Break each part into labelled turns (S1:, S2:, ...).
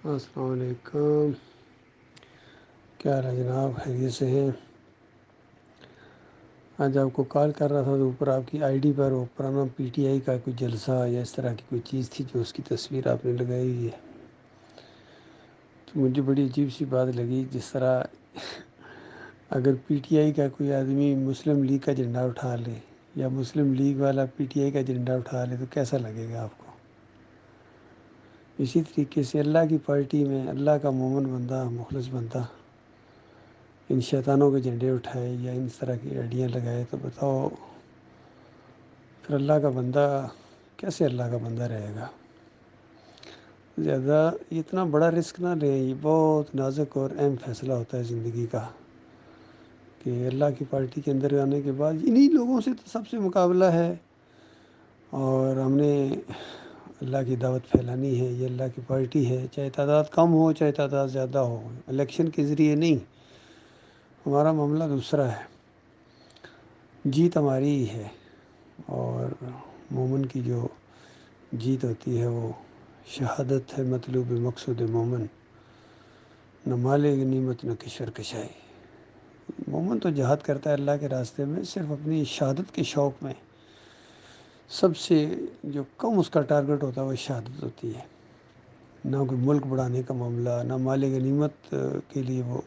S1: السلام علیکم، کیا حال ہے جناب؟ خیریت سے ہیں؟ آج آپ کو کال کر رہا تھا تو اوپر آپ کی آئی ڈی پر وہ پرانا پی ٹی آئی کا کوئی جلسہ یا اس طرح کی کوئی چیز تھی جو اس کی تصویر آپ نے لگائی ہوئی ہے، تو مجھے بڑی عجیب سی بات لگی، جس طرح اگر پی ٹی آئی کا کوئی آدمی مسلم لیگ کا جھنڈا اٹھا لے یا مسلم لیگ والا پی ٹی آئی کا جھنڈا اٹھا لے تو کیسا لگے گا آپ کو؟ اسی طریقے سے اللہ کی پارٹی میں اللہ کا مومن بندہ، مخلص بندہ ان شیطانوں کے جھنڈے اٹھائے یا ان طرح کی آئیڈیاں لگائے تو بتاؤ پھر اللہ کا بندہ کیسے اللہ کا بندہ رہے گا؟ زیادہ اتنا بڑا رسک نہ لیں، یہ بہت نازک اور اہم فیصلہ ہوتا ہے زندگی کا، کہ اللہ کی پارٹی کے اندر آنے کے بعد انہی لوگوں سے تو سب سے مقابلہ ہے، اور ہم نے اللہ کی دعوت پھیلانی ہے، یہ اللہ کی پارٹی ہے، چاہے تعداد کم ہو چاہے تعداد زیادہ ہو، الیکشن کے ذریعے نہیں، ہمارا معاملہ دوسرا ہے، جیت ہماری ہی ہے، اور مومن کی جو جیت ہوتی ہے وہ شہادت ہے، مطلوب مقصود مومن، نہ مال غنیمت نہ کشور کشائی۔ مومن تو جہاد کرتا ہے اللہ کے راستے میں صرف اپنی شہادت کے شوق میں، سب سے جو کم اس کا ٹارگٹ ہوتا ہے وہ شہادت ہوتی ہے، نہ کوئی ملک بڑھانے کا معاملہ، نہ مال غنیمت کے لیے وہ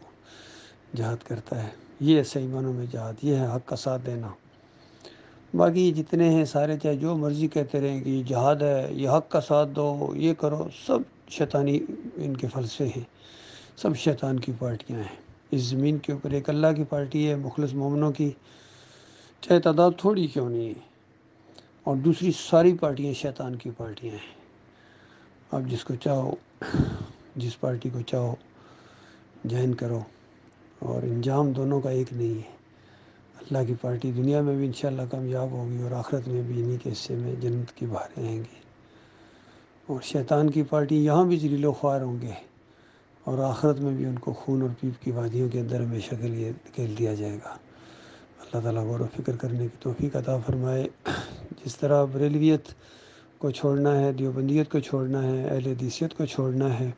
S1: جہاد کرتا ہے۔ یہ ہے صحیح معنوں میں جہاد، یہ ہے حق کا ساتھ دینا۔ باقی جتنے ہیں سارے چاہے جو مرضی کہتے رہیں کہ یہ جہاد ہے، یہ حق کا ساتھ دو، یہ کرو، سب شیطانی ان کے فلسفے ہیں، سب شیطان کی پارٹیاں ہیں۔ اس زمین کے اوپر ایک اللہ کی پارٹی ہے مخلص مومنوں کی، چاہے تعداد تھوڑی کیوں نہیں ہے، اور دوسری ساری پارٹیاں شیطان کی پارٹیاں ہیں۔ آپ جس کو چاہو، جس پارٹی کو چاہو جوائن کرو، اور انجام دونوں کا ایک نہیں ہے۔ اللہ کی پارٹی دنیا میں بھی انشاءاللہ کامیاب ہوگی، اور آخرت میں بھی انہی کے حصے میں جنت کی بہاریں آئیں گی، اور شیطان کی پارٹی یہاں بھی ذلیل و خوار ہوں گے، اور آخرت میں بھی ان کو خون اور پیپ کی وادیوں کے اندر ہمیشہ کے لیے دھکیل دیا جائے گا۔ اللہ تعالیٰ غور و فکر کرنے کی توفیق عطا فرمائے۔ جس طرح بریلویت کو چھوڑنا ہے، دیوبندیت کو چھوڑنا ہے، اہل حدیثیت کو چھوڑنا ہے،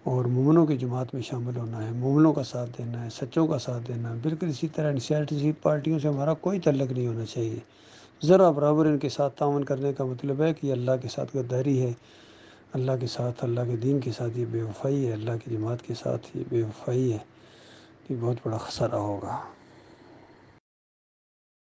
S1: اور مومنوں کی جماعت میں شامل ہونا ہے، مومنوں کا ساتھ دینا ہے، سچوں کا ساتھ دینا ہے، بالکل اسی طرح انسیاسی پارٹیوں سے ہمارا کوئی تعلق نہیں ہونا چاہیے، ذرا برابر ان کے ساتھ تعاون کرنے کا مطلب ہے کہ یہ اللہ کے ساتھ غداری ہے، اللہ کے ساتھ، اللہ کے دین کے ساتھ یہ بے وفائی ہے، اللہ کی جماعت کے ساتھ یہ بے وفائی ہے، یہ بہت بڑا خسارہ ہوگا۔